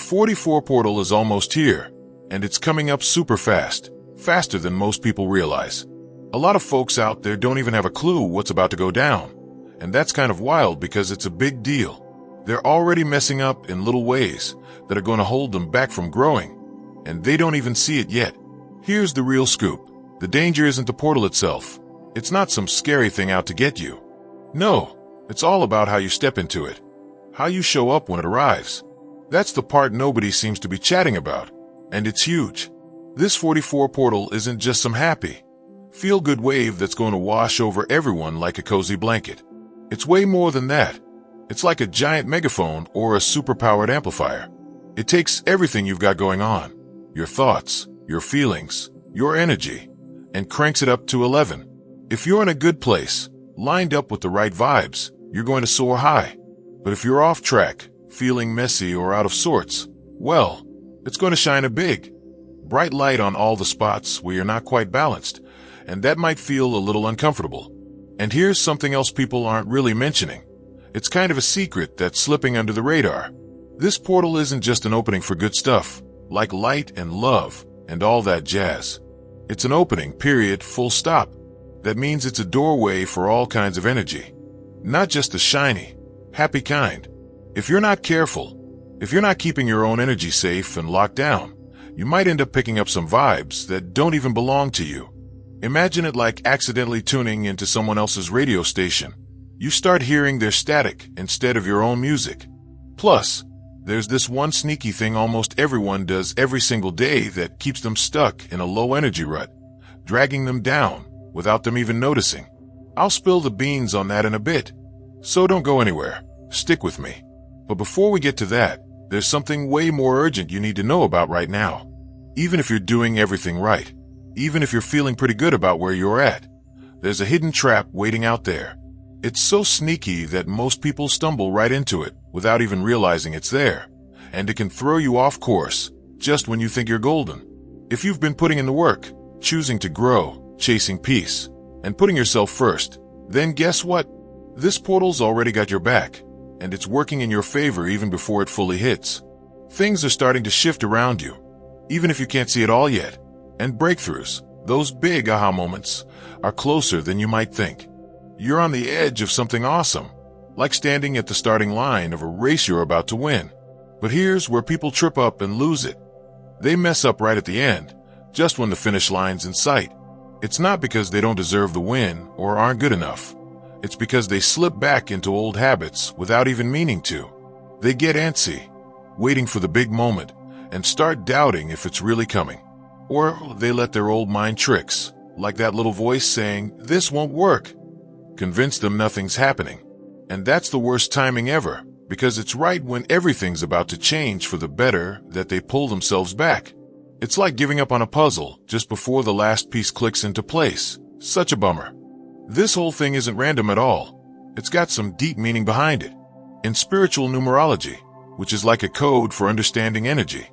44 portal is almost here, and it's coming up super fast, faster than most people realize. A lot of folks out there don't even have a clue what's about to go down, and that's kind of wild because it's a big deal. They're already messing up in little ways that are going to hold them back from growing, and they don't even see it yet. Here's the real scoop. The danger isn't the portal itself. It's not some scary thing out to get you. No, it's all about how you step into it, how you show up when it arrives. That's the part nobody seems to be chatting about, and it's huge. This 44 portal isn't just some happy, feel-good wave that's going to wash over everyone like a cozy blanket. It's way more than that. It's like a giant megaphone or a super-powered amplifier. It takes everything you've got going on, your thoughts, your feelings, your energy, and cranks it up to 11. If you're in a good place, lined up with the right vibes, you're going to soar high. But if you're off track, feeling messy or out of sorts, well, it's going to shine a big, bright light on all the spots where you're not quite balanced, and that might feel a little uncomfortable. And here's something else people aren't really mentioning. It's kind of a secret that's slipping under the radar. This portal isn't just an opening for good stuff, like light and love and all that jazz. It's an opening, period, full stop. That means it's a doorway for all kinds of energy, not just the shiny, happy kind. If you're not careful, if you're not keeping your own energy safe and locked down, you might end up picking up some vibes that don't even belong to you. Imagine it like accidentally tuning into someone else's radio station. You start hearing their static instead of your own music. Plus, there's this one sneaky thing almost everyone does every single day that keeps them stuck in a low energy rut, dragging them down without them even noticing. I'll spill the beans on that in a bit, so don't go anywhere. Stick with me. But before we get to that, there's something way more urgent you need to know about right now. Even if you're doing everything right, even if you're feeling pretty good about where you're at, there's a hidden trap waiting out there. It's so sneaky that most people stumble right into it without even realizing it's there, and it can throw you off course just when you think you're golden. If you've been putting in the work, choosing to grow, chasing peace, and putting yourself first, then guess what? This portal's already got your back, and it's working in your favor even before it fully hits. Things are starting to shift around you, even if you can't see it all yet. And breakthroughs, those big aha moments, are closer than you might think. You're on the edge of something awesome, like standing at the starting line of a race you're about to win. But here's where people trip up and lose it. They mess up right at the end, just when the finish line's in sight. It's not because they don't deserve the win or aren't good enough. It's because they slip back into old habits without even meaning to. They get antsy, waiting for the big moment, and start doubting if it's really coming. Or they let their old mind tricks, like that little voice saying, "This won't work," convince them nothing's happening. And that's the worst timing ever, because it's right when everything's about to change for the better that they pull themselves back. It's like giving up on a puzzle just before the last piece clicks into place. Such a bummer. This whole thing isn't random at all. It's got some deep meaning behind it. In spiritual numerology, which is like a code for understanding energy,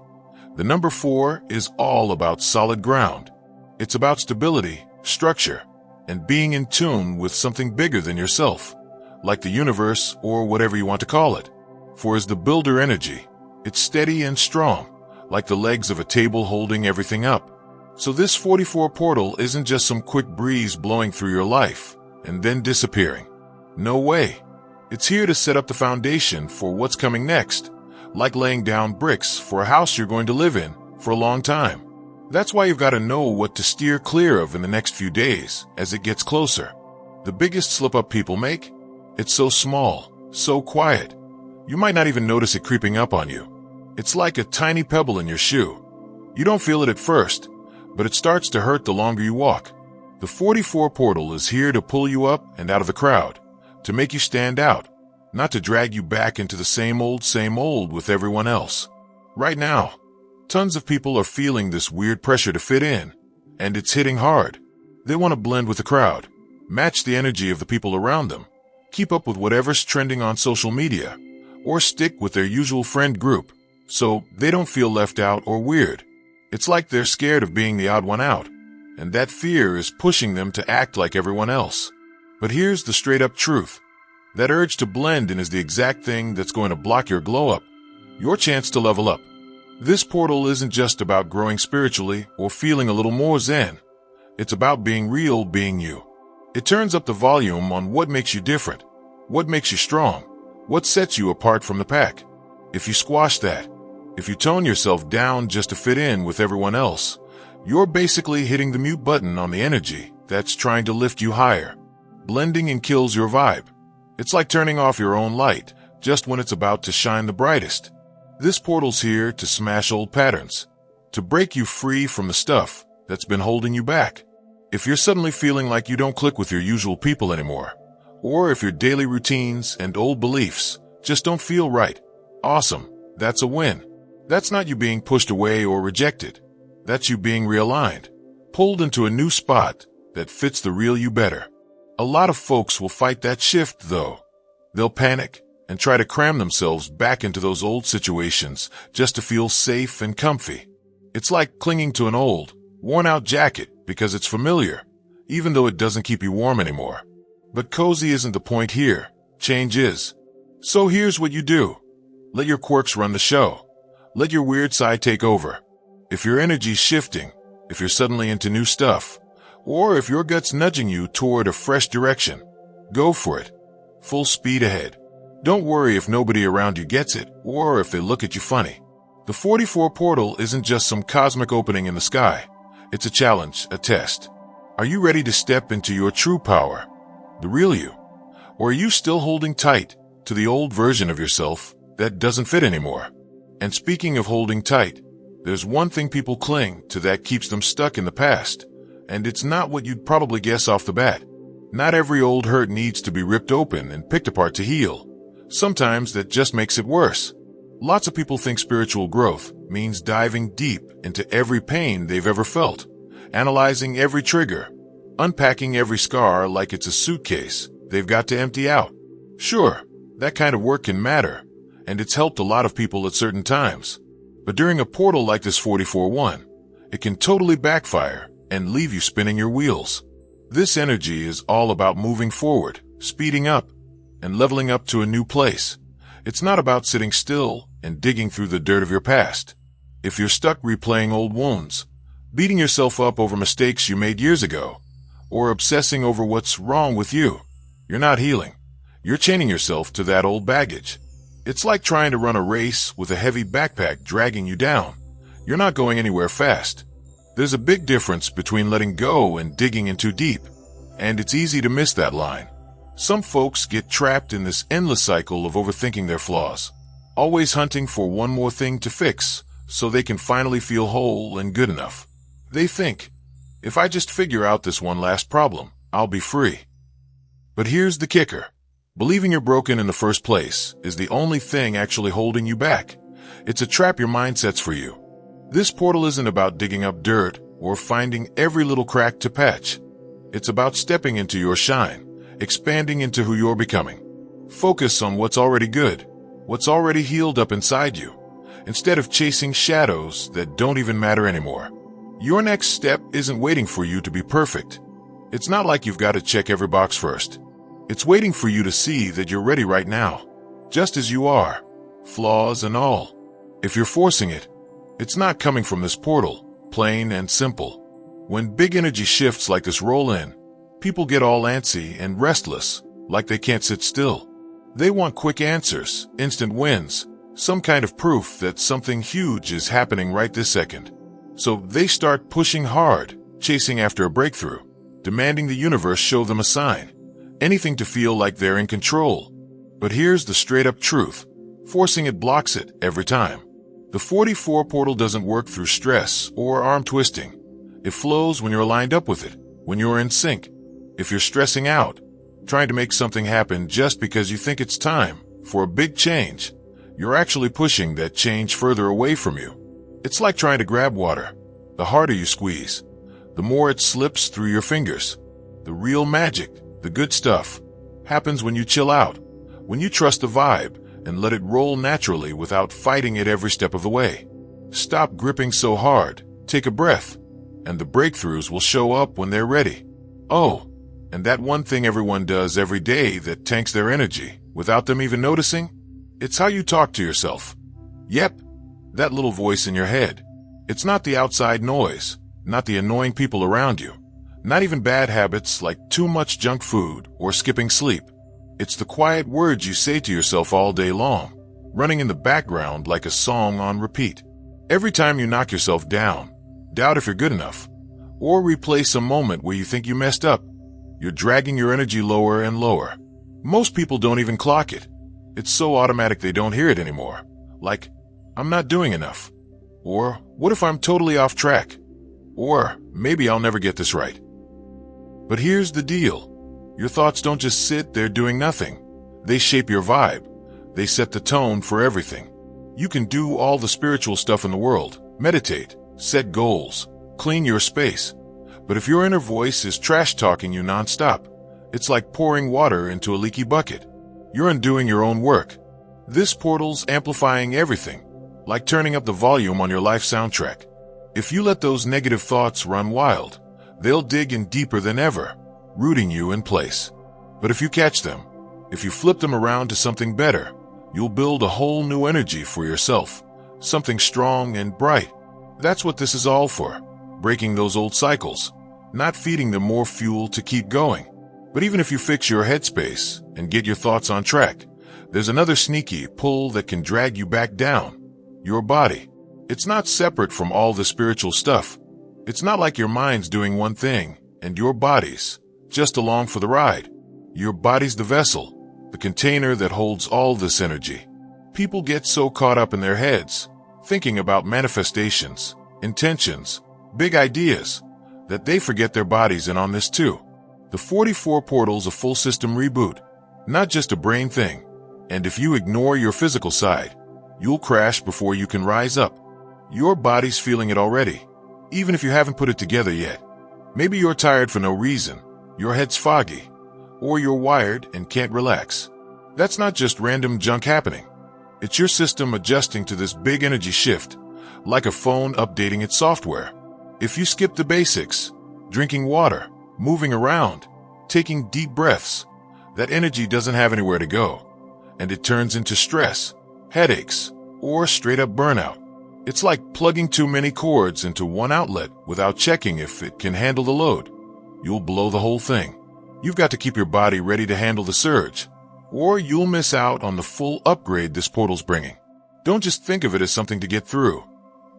the number 4 is all about solid ground. It's about stability, structure, and being in tune with something bigger than yourself, like the universe or whatever you want to call it. 4 is the builder energy. It's steady and strong, like the legs of a table holding everything up. So this 44 portal isn't just some quick breeze blowing through your life and then disappearing. No way. It's here to set up the foundation for what's coming next, like laying down bricks for a house you're going to live in for a long time. That's why you've got to know what to steer clear of in the next few days as it gets closer. The biggest slip-up people make? It's so small, so quiet. You might not even notice it creeping up on you. It's like a tiny pebble in your shoe. You don't feel it at first, but it starts to hurt the longer you walk. The 44 portal is here to pull you up and out of the crowd, to make you stand out, not to drag you back into the same old with everyone else. Right now, tons of people are feeling this weird pressure to fit in, and it's hitting hard. They want to blend with the crowd, match the energy of the people around them, keep up with whatever's trending on social media, or stick with their usual friend group, so they don't feel left out or weird. It's like they're scared of being the odd one out, and that fear is pushing them to act like everyone else. But here's the straight-up truth. That urge to blend in is the exact thing that's going to block your glow-up, your chance to level up. This portal isn't just about growing spiritually or feeling a little more zen. It's about being real, being you. It turns up the volume on what makes you different, what makes you strong, what sets you apart from the pack. If you squash that, if you tone yourself down just to fit in with everyone else, you're basically hitting the mute button on the energy that's trying to lift you higher. Blending in kills your vibe. It's like turning off your own light just when it's about to shine the brightest. This portal's here to smash old patterns, to break you free from the stuff that's been holding you back. If you're suddenly feeling like you don't click with your usual people anymore, or if your daily routines and old beliefs just don't feel right, awesome, that's a win. That's not you being pushed away or rejected. That's you being realigned, pulled into a new spot that fits the real you better. A lot of folks will fight that shift, though. They'll panic and try to cram themselves back into those old situations just to feel safe and comfy. It's like clinging to an old, worn-out jacket because it's familiar, even though it doesn't keep you warm anymore. But cozy isn't the point here. Change is. So here's what you do. Let your quirks run the show. Let your weird side take over. If your energy's shifting, if you're suddenly into new stuff, or if your gut's nudging you toward a fresh direction, go for it. Full speed ahead. Don't worry if nobody around you gets it, or if they look at you funny. The 44 portal isn't just some cosmic opening in the sky. It's a challenge, a test. Are you ready to step into your true power, the real you? Or are you still holding tight to the old version of yourself that doesn't fit anymore? And speaking of holding tight, there's one thing people cling to that keeps them stuck in the past, and it's not what you'd probably guess off the bat. Not every old hurt needs to be ripped open and picked apart to heal. Sometimes that just makes it worse. Lots of people think spiritual growth means diving deep into every pain they've ever felt, analyzing every trigger, unpacking every scar like it's a suitcase they've got to empty out. Sure, that kind of work can matter, and it's helped a lot of people at certain times. But during a portal like this 44-1, it can totally backfire and leave you spinning your wheels. This energy is all about moving forward, speeding up, and leveling up to a new place. It's not about sitting still and digging through the dirt of your past. If you're stuck replaying old wounds, beating yourself up over mistakes you made years ago, or obsessing over what's wrong with you, you're not healing. You're chaining yourself to that old baggage. It's like trying to run a race with a heavy backpack dragging you down. You're not going anywhere fast. There's a big difference between letting go and digging in too deep, and it's easy to miss that line. Some folks get trapped in this endless cycle of overthinking their flaws, always hunting for one more thing to fix so they can finally feel whole and good enough. They think, if I just figure out this one last problem, I'll be free. But here's the kicker. Believing you're broken in the first place is the only thing actually holding you back. It's a trap your mind sets for you. This portal isn't about digging up dirt or finding every little crack to patch. It's about stepping into your shine, expanding into who you're becoming. Focus on what's already good, what's already healed up inside you, instead of chasing shadows that don't even matter anymore. Your next step isn't waiting for you to be perfect. It's not like you've got to check every box first. It's waiting for you to see that you're ready right now, just as you are, flaws and all. If you're forcing it, it's not coming from this portal, plain and simple. When big energy shifts like this roll in, people get all antsy and restless, like they can't sit still. They want quick answers, instant wins, some kind of proof that something huge is happening right this second. So they start pushing hard, chasing after a breakthrough, demanding the universe show them a sign, anything to feel like they're in control. But here's the straight-up truth. Forcing it blocks it every time. The 44 portal doesn't work through stress or arm twisting. It flows when you're lined up with it, when you're in sync. If you're stressing out, trying to make something happen just because you think it's time for a big change, you're actually pushing that change further away from you. It's like trying to grab water. The harder you squeeze, the more it slips through your fingers. The real magic, the good stuff, happens when you chill out, when you trust the vibe and let it roll naturally without fighting it every step of the way. Stop gripping so hard, take a breath, and the breakthroughs will show up when they're ready. Oh, and that one thing everyone does every day that tanks their energy without them even noticing? It's how you talk to yourself. Yep, That little voice in your head. It's not the outside noise, not the annoying people around you, not even bad habits like too much junk food or skipping sleep. It's the quiet words you say to yourself all day long, running in the background like a song on repeat. Every time you knock yourself down, doubt if you're good enough, or replay some moment where you think you messed up, you're dragging your energy lower and lower. Most people don't even clock it. It's so automatic they don't hear it anymore. Like, I'm not doing enough. Or, what if I'm totally off track? Or, maybe I'll never get this right. But here's the deal. Your thoughts don't just sit there doing nothing. They shape your vibe. They set the tone for everything. You can do all the spiritual stuff in the world, meditate, set goals, clean your space. But if your inner voice is trash-talking you nonstop, it's like pouring water into a leaky bucket. You're undoing your own work. This portal's amplifying everything, like turning up the volume on your life soundtrack. If you let those negative thoughts run wild, they'll dig in deeper than ever, rooting you in place. But if you catch them, if you flip them around to something better, you'll build a whole new energy for yourself, something strong and bright. That's what this is all for, breaking those old cycles, not feeding them more fuel to keep going. But even if you fix your headspace and get your thoughts on track, there's another sneaky pull that can drag you back down. Your body. It's not separate from all the spiritual stuff. It's not like your mind's doing one thing and your body's just along for the ride. Your body's the vessel, the container that holds all this energy. People get so caught up in their heads, thinking about manifestations, intentions, big ideas, that they forget their bodies in on this too. The 44 portal's a full system reboot, not just a brain thing. And if you ignore your physical side, you'll crash before you can rise up. Your body's feeling it already, even if you haven't put it together yet. Maybe you're tired for no reason, your head's foggy, or you're wired and can't relax. That's not just random junk happening. It's your system adjusting to this big energy shift, like a phone updating its software. If you skip the basics, drinking water, moving around, taking deep breaths, that energy doesn't have anywhere to go, and it turns into stress, headaches, or straight up burnout. It's like plugging too many cords into one outlet without checking if it can handle the load. You'll blow the whole thing. You've got to keep your body ready to handle the surge, or you'll miss out on the full upgrade this portal's bringing. Don't just think of it as something to get through.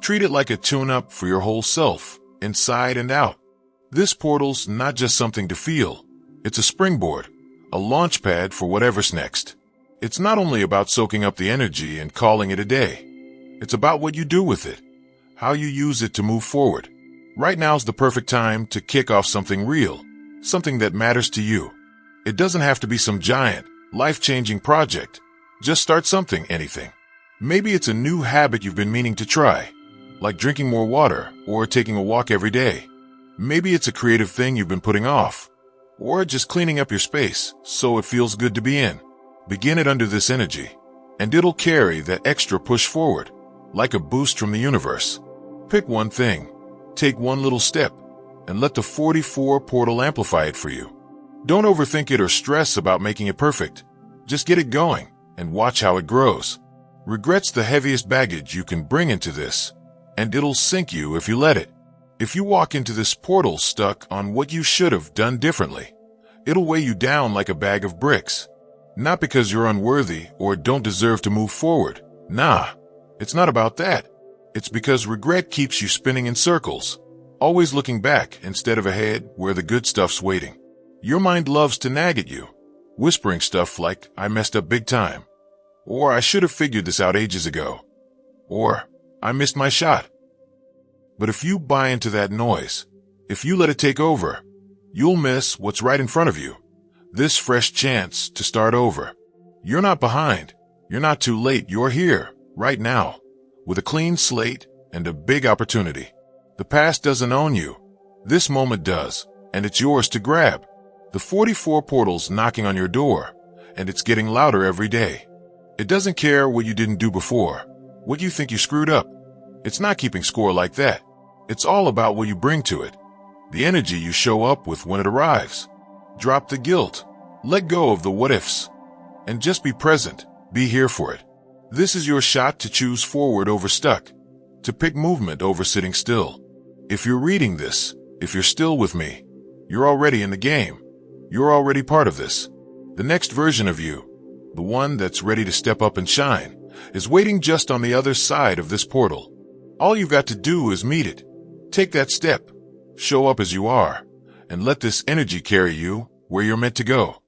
Treat it like a tune-up for your whole self, inside and out. This portal's not just something to feel. It's a springboard, a launchpad for whatever's next. It's not only about soaking up the energy and calling it a day. It's about what you do with it, how you use it to move forward. Right now's the perfect time to kick off something real, something that matters to you. It doesn't have to be some giant, life-changing project. Just start something, anything. Maybe it's a new habit you've been meaning to try, like drinking more water or taking a walk every day. Maybe it's a creative thing you've been putting off, or just cleaning up your space so it feels good to be in. Begin it under this energy, and it'll carry that extra push forward, like a boost from the universe. Pick one thing, take one little step, and let the 44 portal amplify it for you. Don't overthink it or stress about making it perfect. Just get it going and watch how it grows. Regret's the heaviest baggage you can bring into this, and it'll sink you if you let it. If you walk into this portal stuck on what you should have done differently, it'll weigh you down like a bag of bricks. Not because you're unworthy or don't deserve to move forward. Nah, it's not about that. It's because regret keeps you spinning in circles, always looking back instead of ahead where the good stuff's waiting. Your mind loves to nag at you, whispering stuff like, I messed up big time, or I should have figured this out ages ago, or I missed my shot. But if you buy into that noise, if you let it take over, you'll miss what's right in front of you. This fresh chance to start over. You're not behind. You're not too late. You're here, right now, with a clean slate and a big opportunity. The past doesn't own you. This moment does, and it's yours to grab. The 44 portal's knocking on your door, and it's getting louder every day. It doesn't care what you didn't do before, what you think you screwed up. It's not keeping score like that. It's all about what you bring to it, the energy you show up with when it arrives. Drop the guilt, let go of the what-ifs, and just be present, be here for it. This is your shot to choose forward over stuck, to pick movement over sitting still. If you're reading this, if you're still with me, you're already in the game. You're already part of this. The next version of you, the one that's ready to step up and shine, is waiting just on the other side of this portal. All you've got to do is meet it. Take that step, show up as you are, and let this energy carry you where you're meant to go.